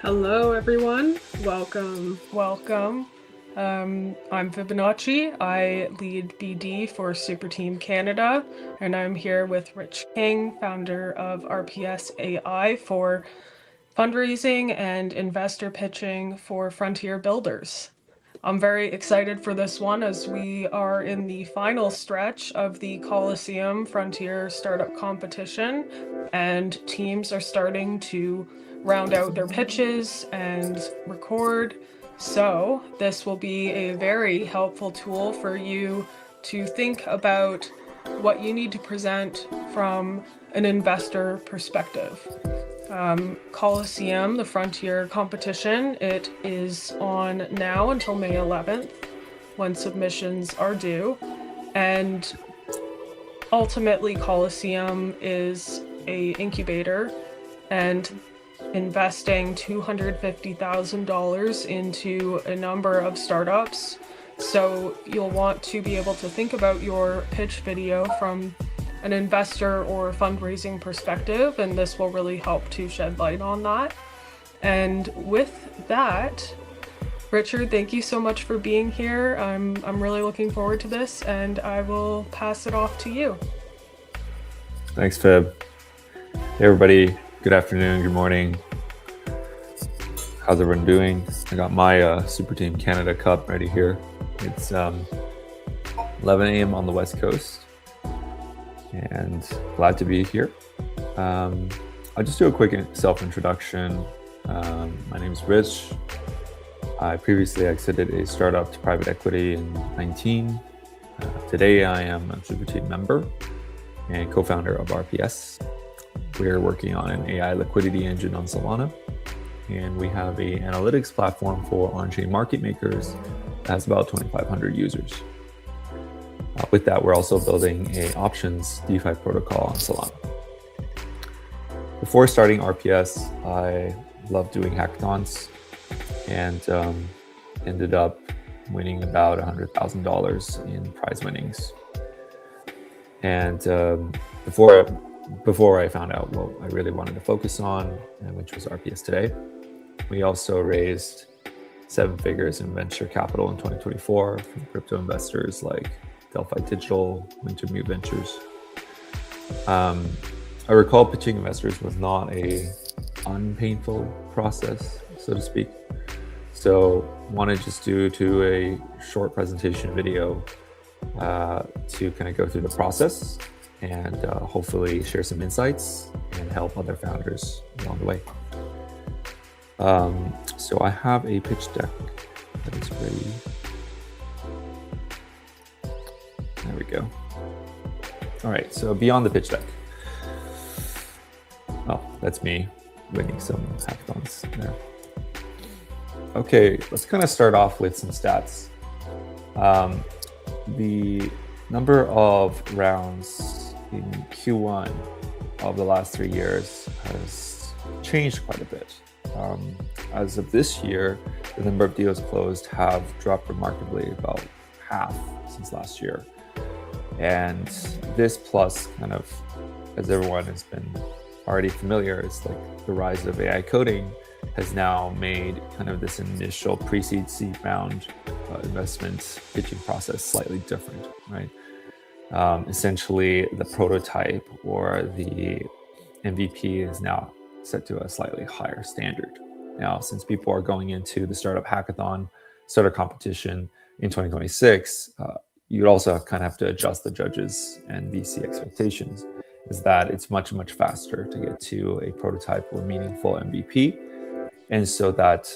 Hello, everyone. Welcome. I'm Fibonacci. I lead BD for Super Team Canada, and I'm here with Rich King, founder of RPS AI, for fundraising and investor pitching for frontier builders. I'm very excited for this one as we are in the final stretch of the Coliseum Frontier Startup Competition, and teams are starting to round out their pitches and record. So this will be a very helpful tool for you to think about what you need to present from an investor perspective. Coliseum, the Frontier competition, it is on now until May 11th, when submissions are due. And ultimately, Coliseum is a incubator and investing $250,000 into a number of startups. So you'll want to be able to think about your pitch video from an investor or fundraising perspective, and this will really help to shed light on that. And with that, Richard, thank you so much for being here. I'm really looking forward to this, and I will pass it off to you. Thanks, Fib. Hey, everybody. Good afternoon, good morning. How's everyone doing? I got my Super Team Canada Cup ready here. It's 11 a.m. on the West Coast, and glad to be here. I'll just do a quick self-introduction. My name is Rich. I previously exited a startup to private equity in 2019. Today, I am a Super Team member and co-founder of RPS. We're working on an AI liquidity engine on Solana, and we have an analytics platform for on-chain market makers that has about 2,500 users. With that, we're also building an options DeFi protocol on Solana. Before starting RPS, I loved doing hackathons and ended up winning about $100,000 in prize winnings. And before I found out what I really wanted to focus on, which was RPS today, we also raised 7 figures in venture capital in 2024 from crypto investors like Delphi Digital, Wintermute Ventures. I recall pitching investors was not a unpainful process, so to speak. So wanted just to do a short presentation video to kind of go through the process and hopefully share some insights and help other founders along the way. So I have a pitch deck that is ready. There we go. All right, so beyond the pitch deck. Oh, that's me winning some hackathons there. Okay, let's kind of start off with some stats. The number of rounds in Q1 of the last 3 years has changed quite a bit. As of this year, the number of deals closed have dropped remarkably, about half since last year. And this plus kind of, as everyone has been already familiar, it's like the rise of AI coding has now made kind of this initial pre-seed seed round investment pitching process slightly different, right? Essentially, the prototype or the MVP is now set to a slightly higher standard. Now, since people are going into the startup hackathon, startup competition in 2026, you'd also kind of have to adjust the judges and VC expectations, is that it's much, much faster to get to a prototype or meaningful MVP. And so that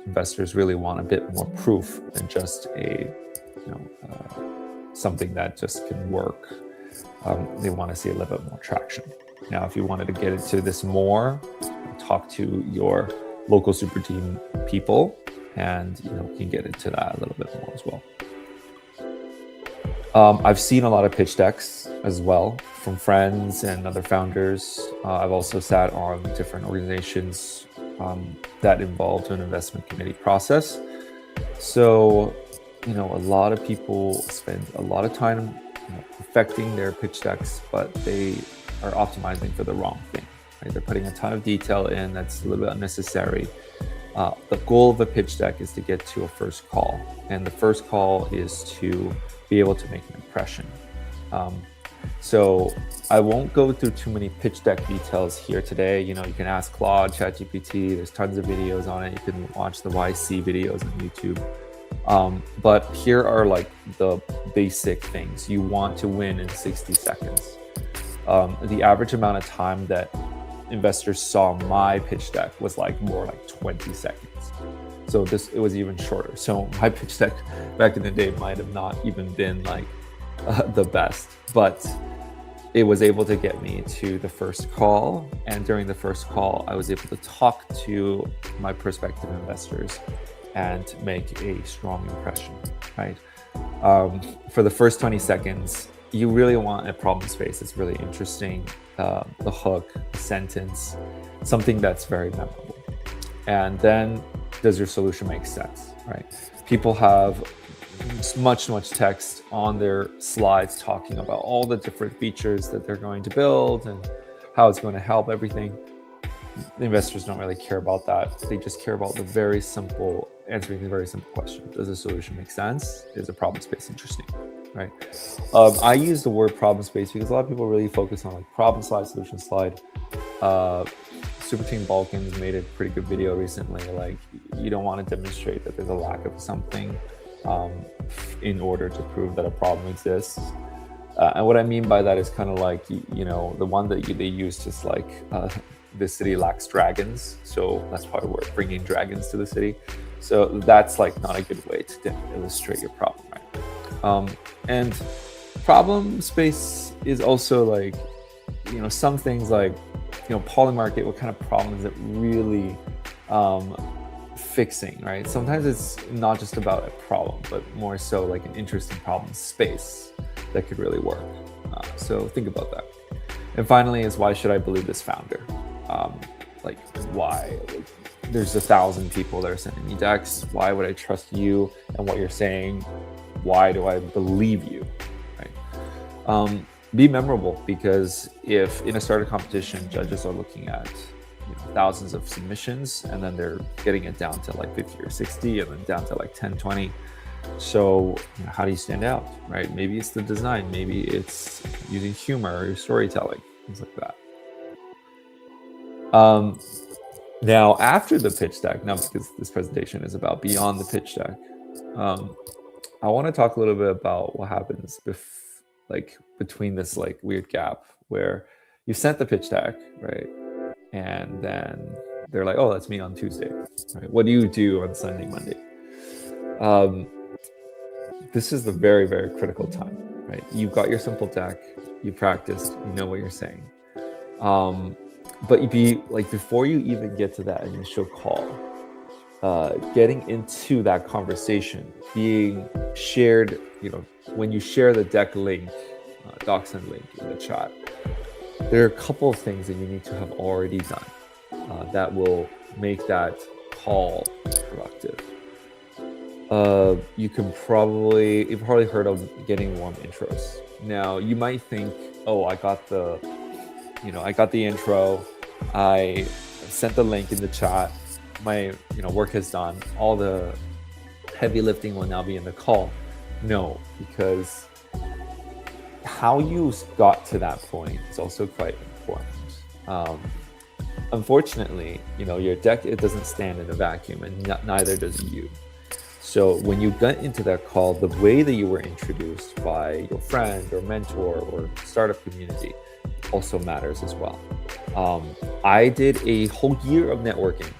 investors really want a bit more proof than just something that just can work. They want to see a little bit more traction. Now, if you wanted to get into this more, talk to your local super team people, and you can get into that a little bit more as well. I've seen a lot of pitch decks as well from friends and other founders. I've also sat on different organizations that involved an investment committee process. So, a lot of people spend a lot of time perfecting their pitch decks, but they are optimizing for the wrong thing. Right? They're putting a ton of detail in that's a little bit unnecessary, The goal of a pitch deck is to get to a first call, and the first call is to be able to make an impression. Um, so I won't go through too many pitch deck details here today. You know, you can ask Claude, ChatGPT. There's tons of videos on it. You can watch the YC videos on YouTube. But here are like the basic things. You want to win in 60 seconds. The average amount of time that investors saw my pitch deck was like more like 20 seconds. So it was even shorter. So my pitch deck back in the day might have not even been like the best, but it was able to get me to the first call. And during the first call, I was able to talk to my prospective investors and make a strong impression, right? For the first 20 seconds, you really want a problem space that's really interesting, the hook, a sentence, something that's very memorable. And then does your solution make sense, right? People have much text on their slides talking about all the different features that they're going to build and how it's going to help everything. The investors don't really care about that. They just care about the very simple, answering the very simple question. Does the solution make sense? Is the problem space interesting, right? I use the word problem space because a lot of people really focus on like problem slide, solution slide. Super Team Balkans made a pretty good video recently. Like, you don't want to demonstrate that there's a lack of something in order to prove that a problem exists. And what I mean by that is kind of like, you know, the one that they used is like, the city lacks dragons, so that's why we're bringing dragons to the city. So that's like not a good way to illustrate your problem, right? And problem space is also like, you know, some things like, you know, Polymarket, what kind of problem is it really fixing, right? Sometimes it's not just about a problem, but more so like an interesting problem space that could really work. So think about that. And finally is, why should I believe this founder? Like, why? Like, there's 1,000 people that are sending me decks. Why would I trust you and what you're saying? Why do I believe you, right? Be memorable, because if in a startup competition, judges are looking at, you know, thousands of submissions, and then they're getting it down to like 50 or 60, and then down to like 10, 20. So, you know, how do you stand out, right? Maybe it's the design, maybe it's using humor or storytelling, things like that. Now, after the pitch deck, now because this presentation is about beyond the pitch deck, I want to talk a little bit about what happens between this like weird gap where you sent the pitch deck, right? And then they're like, oh, let's meet on Tuesday, right? What do you do on Sunday, Monday? This is the very, very critical time, right? You've got your simple deck, you practiced, you know what you're saying. But before you even get to that initial call, getting into that conversation, being shared, you know, when you share the deck link, DocSend link in the chat, there are a couple of things that you need to have already done that will make that call productive. You've probably heard of getting warm intros. Now, you might think, oh, I got the intro, I sent the link in the chat, my work has done, all the heavy lifting will now be in the call. No, because how you got to that point is also quite important. Unfortunately, your deck, it doesn't stand in a vacuum, and neither does you. So when you get into that call, the way that you were introduced by your friend or mentor or startup community also matters as well. I did a whole year of networking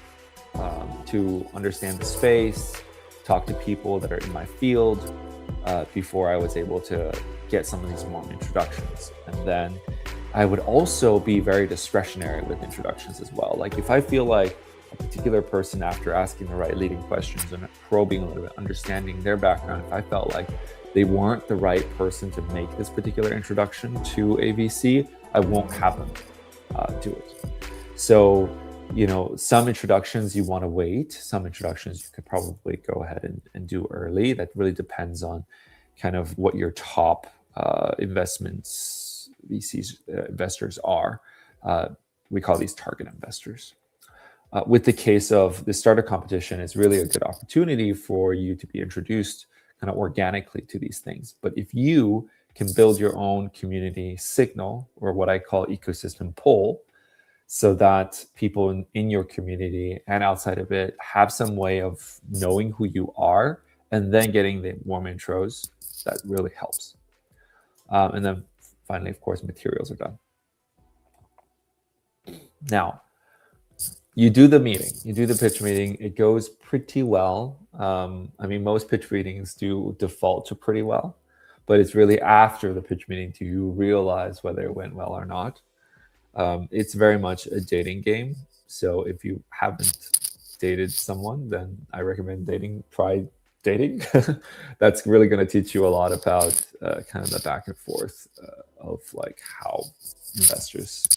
to understand the space, talk to people that are in my field before I was able to get some of these warm introductions. And then I would also be very discretionary with introductions as well. Like, if I feel like a particular person, after asking the right leading questions and probing a little bit, understanding their background, if I felt like they weren't the right person to make this particular introduction to a VC, I won't have them do it. So, some introductions you want to wait. Some introductions you could probably go ahead and do early. That really depends on kind of what your top investors are. We call these target investors. With the case of the startup competition, it's really a good opportunity for you to be introduced kind of organically to these things. But if you can build your own community signal, or what I call ecosystem pull, so that people in your community and outside of it have some way of knowing who you are and then getting the warm intros, that really helps. And then finally, of course, materials are done. Now, you do the meeting, you do the pitch meeting, it goes pretty well. I mean, most pitch meetings do default to pretty well, but it's really after the pitch meeting do you realize whether it went well or not. It's very much a dating game. So if you haven't dated someone, then I recommend try dating. That's really going to teach you a lot about kind of the back and forth of like how investors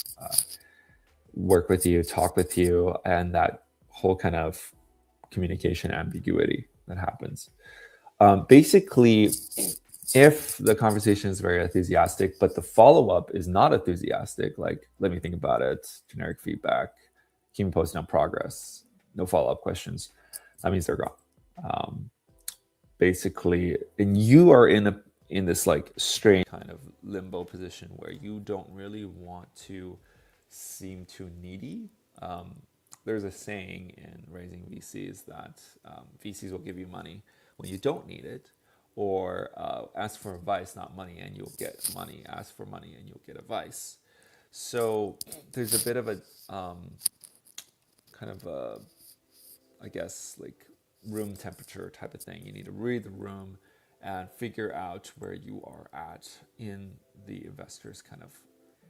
work with you, talk with you, and that whole kind of communication ambiguity that happens. Basically, if the conversation is very enthusiastic, but the follow up is not enthusiastic, like, let me think about it, generic feedback, keep me posted on progress, no follow up questions, that means they're gone. Basically, and you are in this like strange kind of limbo position where you don't really want to seem too needy. There's a saying in raising VCs that VCs will give you money when you don't need it, or ask for advice, not money, and you'll get money. Ask for money and you'll get advice. So there's a bit of a kind of a, I guess, like room temperature type of thing. You need to read the room and figure out where you are at in the investor's kind of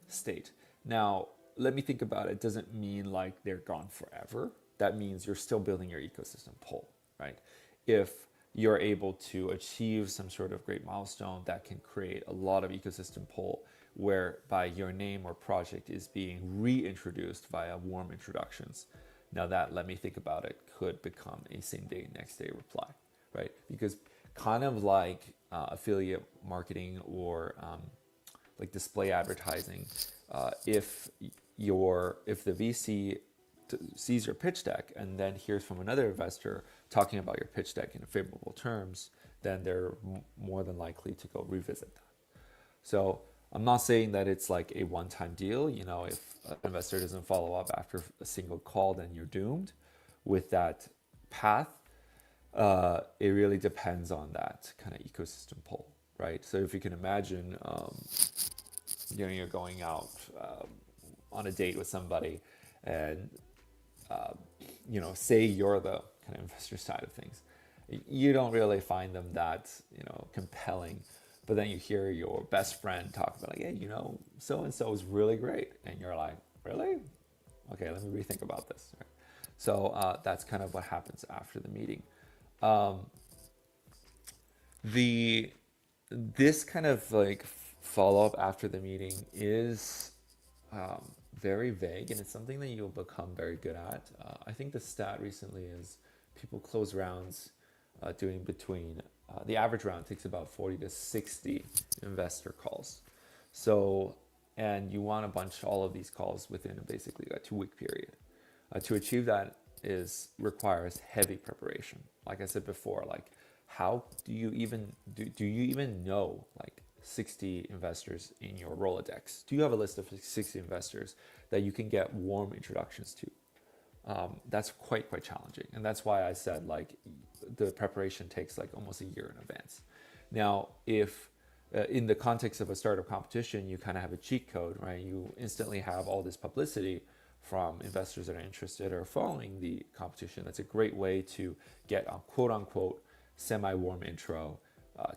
state. Now, let me think about it. Doesn't mean like they're gone forever. That means you're still building your ecosystem pull, right? If you're able to achieve some sort of great milestone that can create a lot of ecosystem pull, whereby your name or project is being reintroduced via warm introductions. Now that, let me think about it, could become a same day, next day reply, right? Because kind of like affiliate marketing or like display advertising, if the VC sees your pitch deck and then hears from another investor talking about your pitch deck in favorable terms, then they're more than likely to go revisit that. So I'm not saying that it's like a one-time deal. You know, if an investor doesn't follow up after a single call, then you're doomed with that path. It really depends on that kind of ecosystem pull, right? So if you can imagine, you're going out on a date with somebody, and say you're the kind of investor side of things, you don't really find them that compelling. But then you hear your best friend talk about, like, hey, so and so is really great, and you're like, really? Okay, let me rethink about this. Right? So that's kind of what happens after the meeting. This kind of like follow up after the meeting is very vague, and it's something that you'll become very good at. I think the stat recently is people close rounds doing between the average round takes about 40 to 60 investor calls. So, and you want to bunch all of these calls within basically a 2 week period. To achieve that requires heavy preparation. Like I said before, like how do you even know like 60 investors in your Rolodex? Do you have a list of 60 investors that you can get warm introductions to? That's quite challenging, and that's why I said like the preparation takes like almost a year in advance. Now, if in the context of a startup competition, you kind of have a cheat code, right? You instantly have all this publicity from investors that are interested or following the competition. That's a great way to get a quote unquote semi-warm intro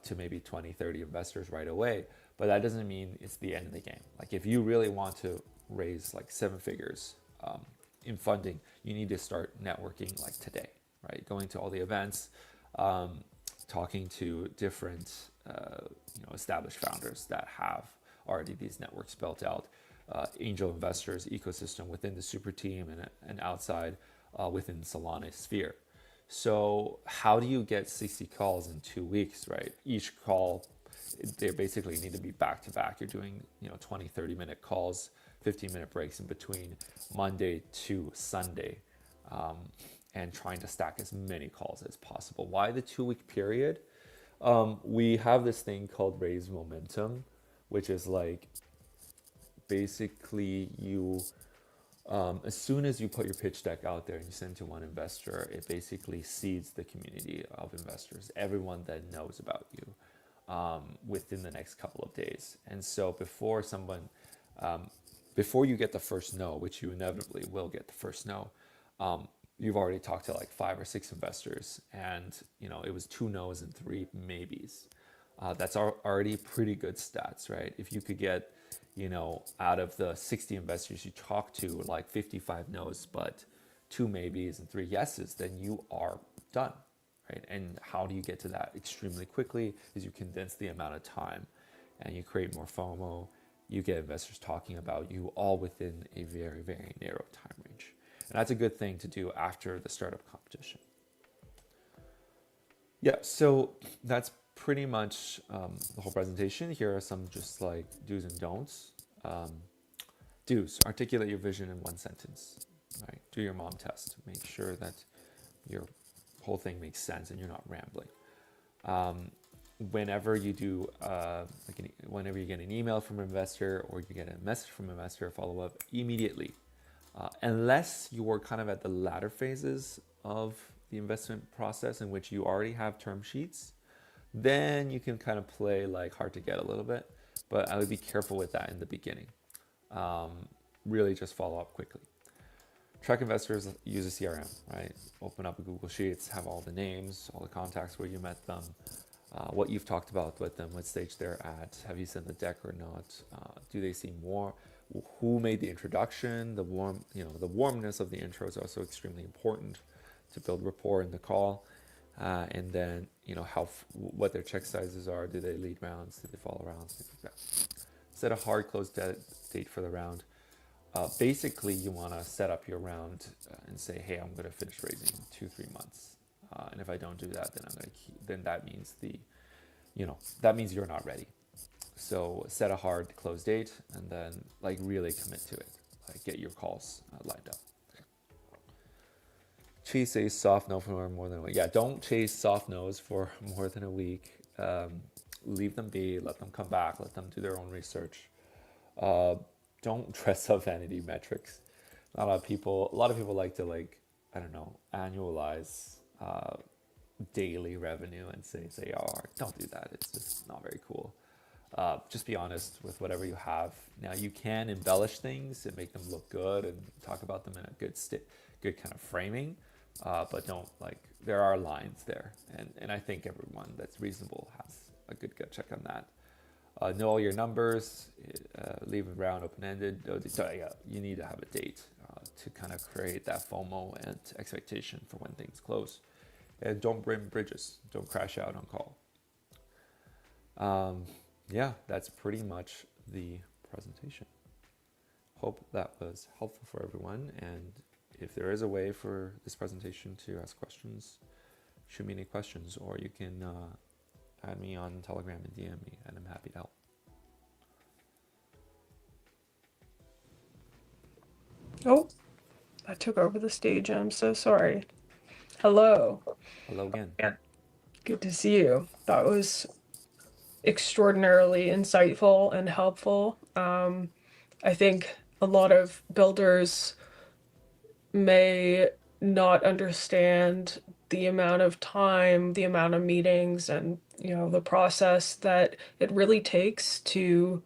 to maybe 20, 30 investors right away. But that doesn't mean it's the end of the game. Like if you really want to raise like 7 figures in funding, you need to start networking like today, right? Going to all the events, talking to different established founders that have already these networks built out, angel investors ecosystem within the super team and outside within the Solana sphere. So how do you get 60 calls in 2 weeks, right? Each call, they basically need to be back to back. You're doing 20, 30-minute calls, 15-minute breaks in between Monday to Sunday. and trying to stack as many calls as possible. Why the 2 week period? We have this thing called raise momentum, which is like basically you as soon as you put your pitch deck out there and you send to one investor, it basically seeds the community of investors, everyone that knows about you, within the next couple of days. And so before you get the first no, which you inevitably will get the first no, you've already talked to like 5 or 6 investors, and it was 2 no's and 3 maybes. That's already pretty good stats, right? If you could get, out of the 60 investors you talk to, like 55 no's, but 2 maybes and 3 yeses, then you are done, right? And how do you get to that extremely quickly? Is you condense the amount of time, and you create more FOMO. You get investors talking about you, all within a very, very narrow time range. And that's a good thing to do after the startup competition. Yeah, so that's pretty much the whole presentation. Here are some just like do's and don'ts. Do's: articulate your vision in one sentence. Right? Do your mom test. Make sure that your whole thing makes sense and you're not rambling. Whenever you do, whenever you get an email from an investor or you get a message from an investor, follow up immediately. Unless you are kind of at the latter phases of the investment process in which you already have term sheets, then you can kind of play like hard to get a little bit. But I would be careful with that in the beginning. Really just follow up quickly. Track investors, use a CRM, right? Open up a Google Sheets, have all the names, all the contacts where you met them, what you've talked about with them, what stage they're at, have you sent the deck or not, do they seem more, who made the introduction, the warmness of the intro is also extremely important to build rapport in the call. And then, what their check sizes are, do they lead rounds, do they follow rounds, things like that. Set a hard close date for the round. Basically, you want to set up your round and say, hey, I'm going to finish raising in 2-3 months. And if I don't do that, then that means that means you're not ready. So set a hard close date and then like really commit to it. Like get your calls lined up. Chase a soft no for more than a week. Yeah, don't chase soft no's for more than a week. Leave them be. Let them come back. Let them do their own research. Don't dress up vanity metrics. A lot of people like to annualize daily revenue and say ARR. Don't do that. It's just not very cool. Just be honest with whatever you have. Now you can embellish things and make them look good and talk about them in a good kind of framing, but don't there are lines there, and I think everyone that's reasonable has a good gut check on that. Know all your numbers. Leave a round open-ended. You need to have a date to kind of create that FOMO and expectation for when things close. And don't burn bridges. Don't crash out on call. Yeah, that's pretty much the presentation. Hope that was helpful for everyone. And if there is a way for this presentation to ask questions, shoot me any questions, or you can add me on Telegram and DM me, and I'm happy to help. Oh, I took over the stage. I'm so sorry. Hello. Hello again. Yeah. Good to see you. That was extraordinarily insightful and helpful. I think a lot of builders may not understand the amount of time, the amount of meetings, and the process that it really takes to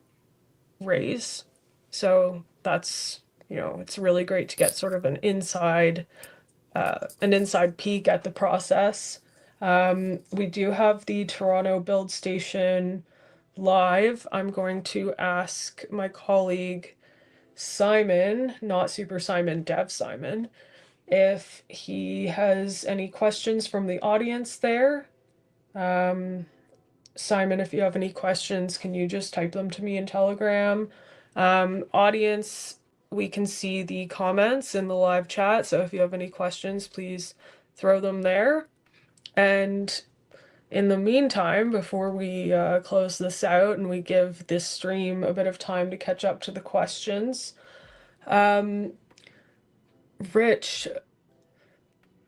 raise. So that's it's really great to get sort of an inside peek at the process. We do have the Toronto Build Station live. I'm going to ask my colleague Simon, not Super Simon, Dev Simon, if he has any questions from the audience there. Simon, if you have any questions, can you just type them to me in Telegram? Audience, we can see the comments in the live chat, so if you have any questions, please throw them there. And in the meantime, before we close this out and we give this stream a bit of time to catch up to the questions, Rich,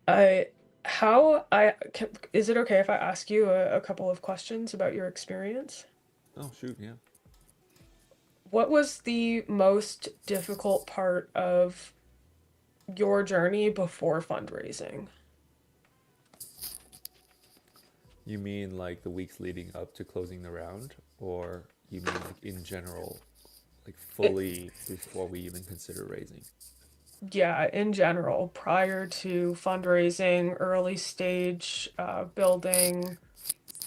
I how I is it okay if I ask you a couple of questions about your experience? Oh, shoot, yeah. What was the most difficult part of your journey before fundraising? You mean like the weeks leading up to closing the round, or you mean like in general, like It, fully before we even consider raising? yeah, in general, prior to fundraising, early stage building,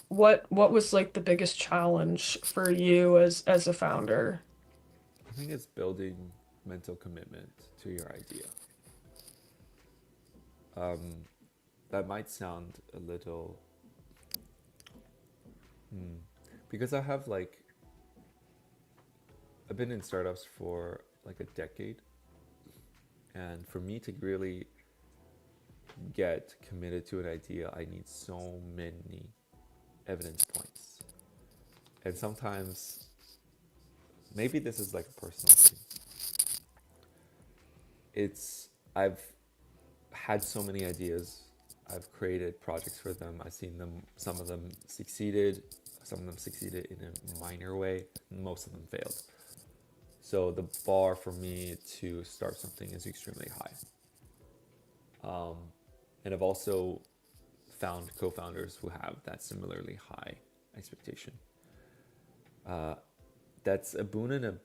what was like the biggest challenge for you as a founder? I think it's building mental commitment to your idea. Um, that might sound a little, hmm, because I've been in startups for like a decade, and for me to really get committed to an idea, I need so many evidence points. And sometimes, maybe this is like a personal thing. It's I've had so many ideas. I've created projects for them. I've seen them. Some of them succeeded. Some of them succeeded in a minor way. Most of them failed. So the bar for me to start something is extremely high. Um, and I've also found co-founders who have that similarly high expectation. Uh, that's a boon and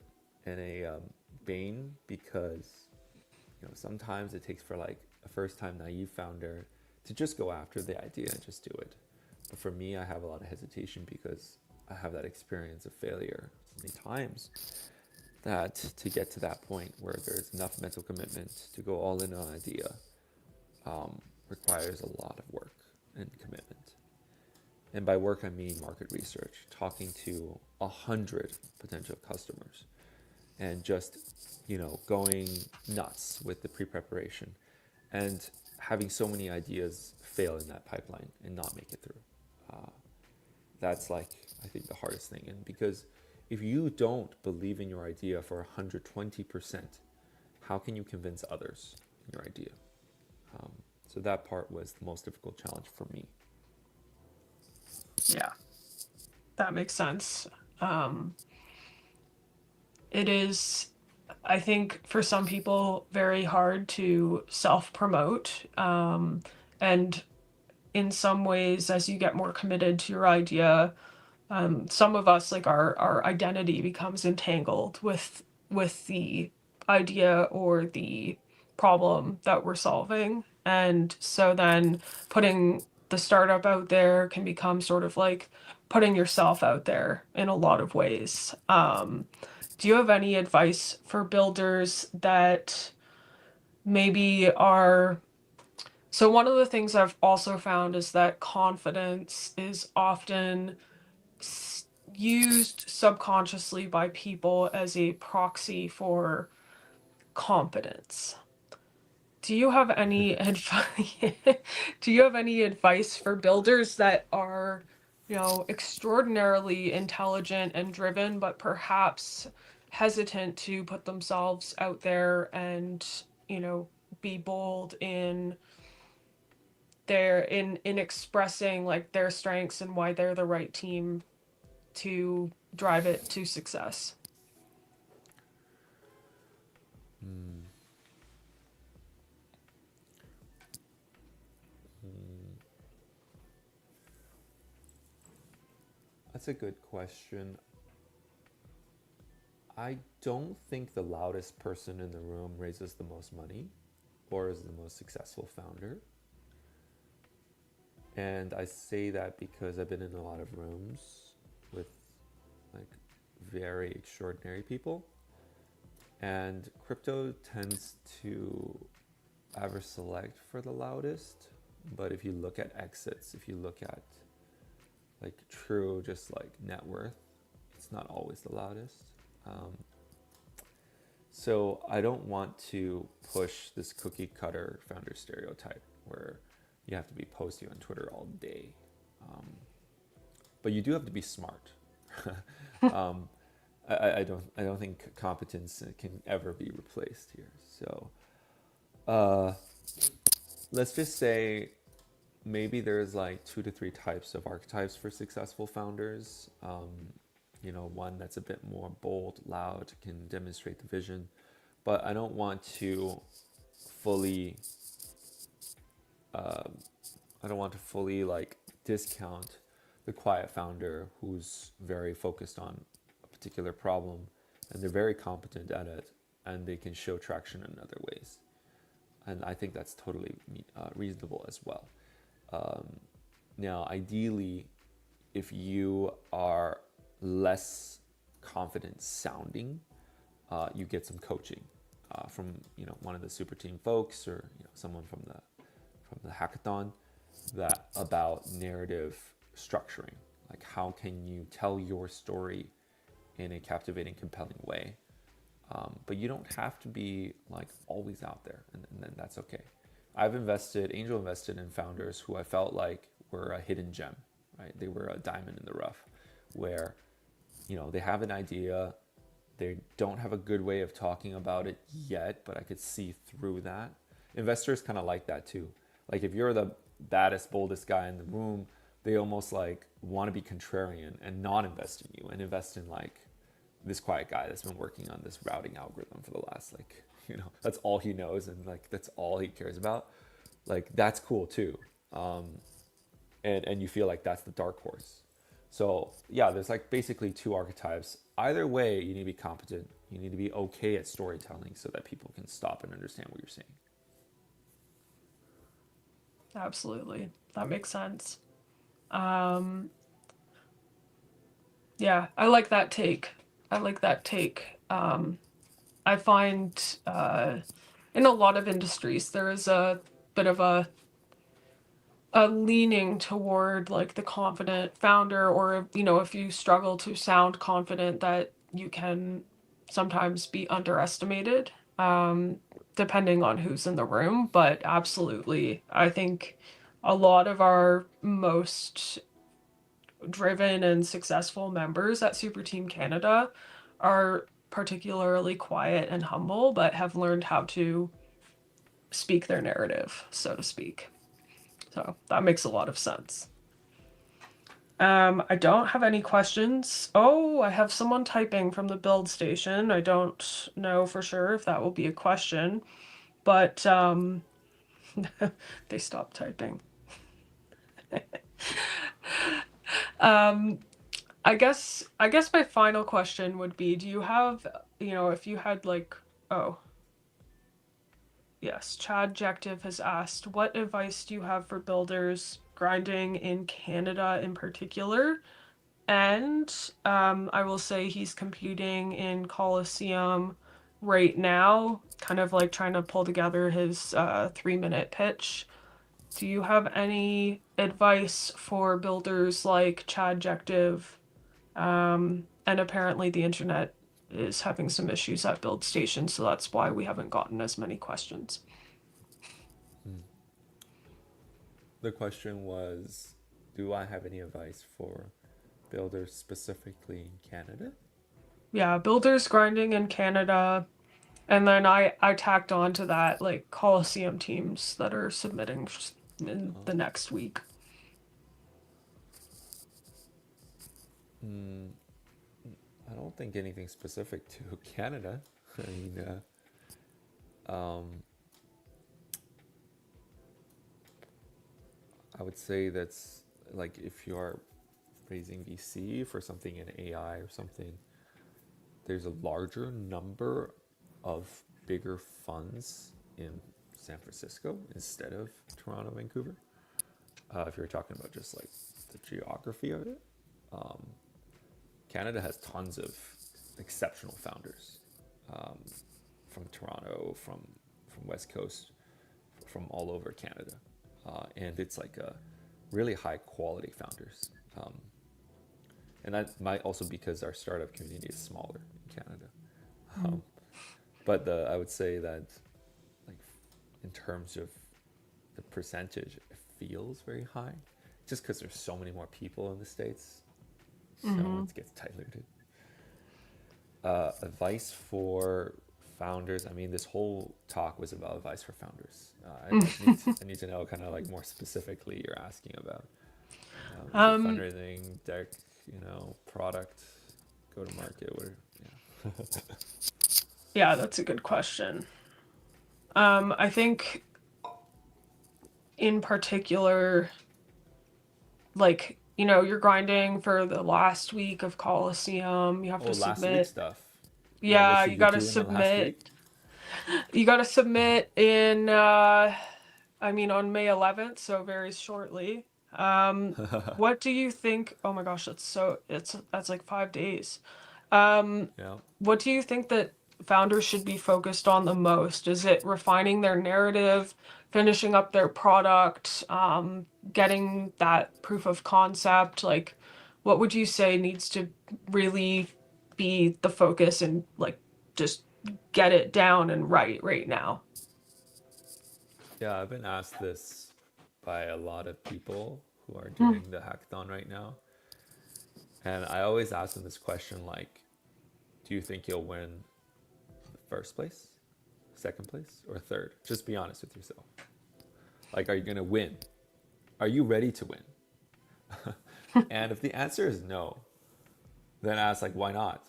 a bane because sometimes it takes for like a first time naive founder to just go after the idea and just do it. But for me, I have a lot of hesitation because I have that experience of failure so many times that to get to that point where there's enough mental commitment to go all in on an idea requires a lot of work and commitment. And by work, I mean market research, talking to 100 potential customers and just, going nuts with the pre-preparation and having so many ideas fail in that pipeline and not make it through. Uh, that's like, I think, the hardest thing. And because if you don't believe in your idea for 120%, how can you convince others in your idea? Um, so that part was the most difficult challenge for me. Yeah, that makes sense. Um, it is, I think, for some people, very hard to self-promote. And in some ways, as you get more committed to your idea, some of us, like our identity becomes entangled with the idea or the problem that we're solving. And so then putting the startup out there can become sort of like putting yourself out there in a lot of ways. Do you have any advice for builders that maybe are so one of the things I've also found is that confidence is often used subconsciously by people as a proxy for competence. Do you have any advice? Do you have any advice for builders that are, extraordinarily intelligent and driven, but perhaps hesitant to put themselves out there and, you know, be bold in in expressing like their strengths and why they're the right team to drive it to success? Mm. Mm. That's a good question. I don't think the loudest person in the room raises the most money or is the most successful founder. And I say that because I've been in a lot of rooms with like very extraordinary people. And crypto tends to ever select for the loudest. But if you look at exits, if you look at like true, just like net worth, it's not always the loudest. Um, so I don't want to push this cookie cutter founder stereotype where you have to be posting on Twitter all day. Um, but you do have to be smart. um, I don't think competence can ever be replaced here. So, uh, let's just say maybe there's like 2 to 3 types of archetypes for successful founders. One that's a bit more bold, loud, can demonstrate the vision, but I don't want to fully I don't want to fully like discount the quiet founder who's very focused on a particular problem and they're very competent at it and they can show traction in other ways. And I think that's totally reasonable as well. Now, ideally, if you are less confident sounding, you get some coaching from one of the super team folks or someone from the hackathon that about narrative structuring. Like how can you tell your story in a captivating, compelling way? But you don't have to be like always out there, and then that's okay. I've angel invested in founders who I felt like were a hidden gem, right? They were a diamond in the rough, where they have an idea, they don't have a good way of talking about it yet, but I could see through that. Investors kind of like that too. Like if you're the baddest, boldest guy in the room, they almost like want to be contrarian and not invest in you and invest in like this quiet guy that's been working on this routing algorithm for the last that's all he knows and like that's all he cares about. Like that's cool too. And you feel like that's the dark horse. So yeah, there's like basically 2 archetypes. Either way, you need to be competent. You need to be okay at storytelling so that people can stop and understand what you're saying. Absolutely. That makes sense. Um, yeah, I like that take. I like that take. I find in a lot of industries there is a bit of a leaning toward like the confident founder, or if you struggle to sound confident, that you can sometimes be underestimated, depending on who's in the room. But absolutely, I think a lot of our most driven and successful members at Super Team Canada are particularly quiet and humble, but have learned how to speak their narrative, so to speak. So that makes a lot of sense. I don't have any questions. Oh, I have someone typing from the build station. I don't know for sure if that will be a question, but they stopped typing. um, I guess my final question would be, do you have, if you had like, oh, yes, Chad Jective has asked, what advice do you have for builders grinding in Canada in particular? And I will say he's competing in Coliseum right now, kind of like trying to pull together his 3-minute pitch. Do you have any advice for builders like Chad Jective? And apparently the internet is having some issues at Build Station, so that's why we haven't gotten as many questions. The question was, do I have any advice for builders specifically in Canada? Yeah, builders grinding in Canada. And then I tacked on to that like Coliseum teams that are submitting in the next week. Mm, I don't think anything specific to Canada. I mean, I would say that's like if you're raising VC for something in AI or something, there's a larger number of bigger funds in San Francisco instead of Toronto, Vancouver. If you're talking about just like the geography of it, Canada has tons of exceptional founders um, from Toronto, from West Coast, from all over Canada, and it's like a really high quality founders. And that might also because our startup community is smaller in Canada. Mm. But I would say that, like, in terms of the percentage, it feels very high, just because there's so many more people in the States, so Mm-hmm. it gets diluted. Advice for founders. I mean, this whole talk was about advice for founders. I need to know kind of like more specifically you're asking about. Is it Um, fundraising, deck, product, go to market? What? Yeah. yeah, that's a good question. I think in particular, like, you're grinding for the last week of Coliseum. You have Oh, to last week submit. stuff. Yeah, what Yeah, should you do in the last week? You gotta submit in I mean on May 11th, so very shortly. What do you think? Oh my gosh, that's like 5 days. Um, Yeah. what do you think that founders should be focused on the most? Is it refining their narrative, finishing up their product, getting that proof of concept? Like, what would you say needs to really be the focus and like just get it down and right now? Yeah, I've been asked this by a lot of people who are Hmm. doing the hackathon right now. And I always ask them this question like, do you think you'll win first place, second place, or third? Just be honest with yourself. Like, are you going to win? Are you ready to win? And if the answer is no, then ask, like, why not?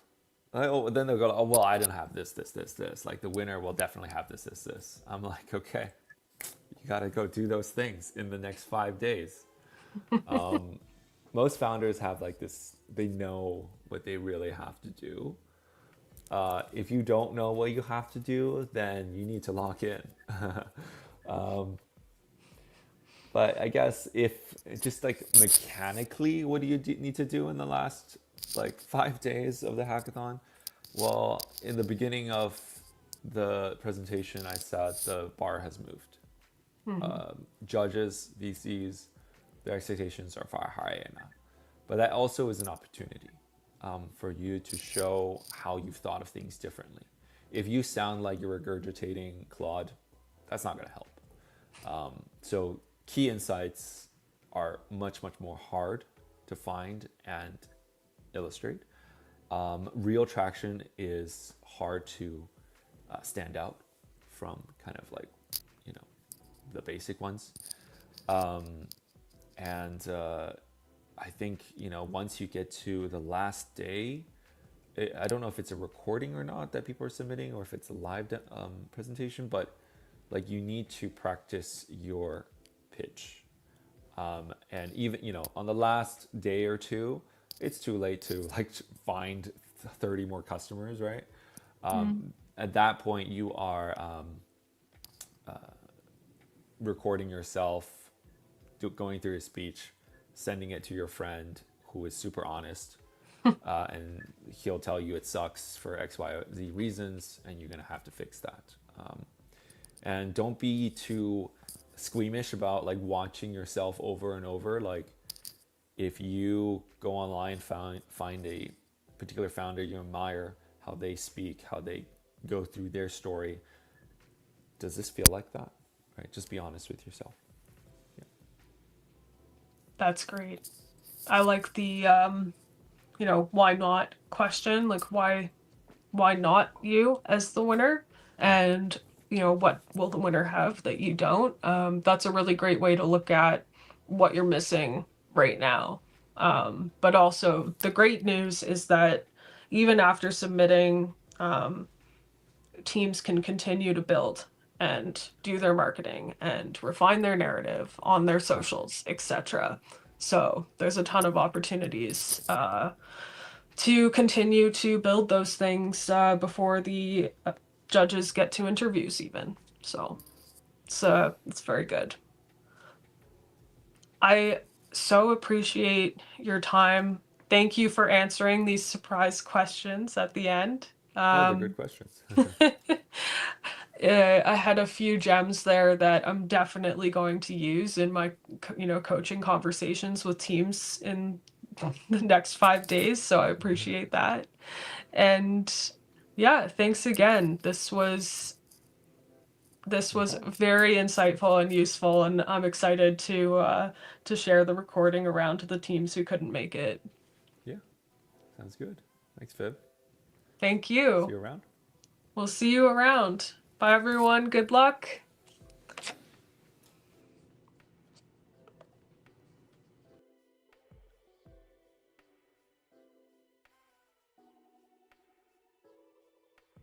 Like, oh, then they'll go, oh, well, I don't have this, this, this, this. Like, the winner will definitely have this, this, this. I'm like, okay, you got to go do those things in the next 5 days. Most founders have like this, they know what they really have to do. If you don't know what you have to do, then you need to lock in. But I guess if just like mechanically, what do you need to do in the last like 5 days of the hackathon? Well, in the beginning of the presentation, I said the bar has moved. Hmm. Judges, VCs, their expectations are far higher now. But that also is an opportunity for you to show how you've thought of things differently. If you sound like you're regurgitating Claude, that's not going to help. So key insights are much, much more hard to find and illustrate. Real traction is hard to stand out from kind of like, you know, the basic ones. And I think, once you get to the last day, I don't know if it's a recording or not that people are submitting or if it's a live presentation, but like you need to practice your pitch. And even, on the last day or two, it's too late to like find 30 more customers, right? Hmm. At that point, you are recording yourself, going through your speech, sending it to your friend who is super honest, and he'll tell you it sucks for X, Y, Z reasons, and you're gonna have to fix that. And don't be too squeamish about like watching yourself over and over. Like if you go online, find a particular founder you admire, how they speak, how they go through their story. Does this feel like that? Right? Just be honest with yourself. Yeah. That's great. I like the why not question, like why not you as the winner? Yeah. And what will the winner have that you don't? That's a really great way to look at what you're missing right now. But also the great news is that even after submitting, teams can continue to build and do their marketing and refine their narrative on their socials, etc. So there's a ton of opportunities to continue to build those things before the judges get to interviews even. So it's very good. I so appreciate your time. Thank you for answering these surprise questions at the end. Oh, they're good questions. I had a few gems there that I'm definitely going to use in my, coaching conversations with teams in the next 5 days. So I appreciate that. And yeah, thanks again. This No was problem. very insightful and useful, and I'm excited to share the recording around to the teams who couldn't make it. Yeah, sounds good. Thanks, Fib. Thank See you. you around. We'll see you around. Bye, everyone. Good luck.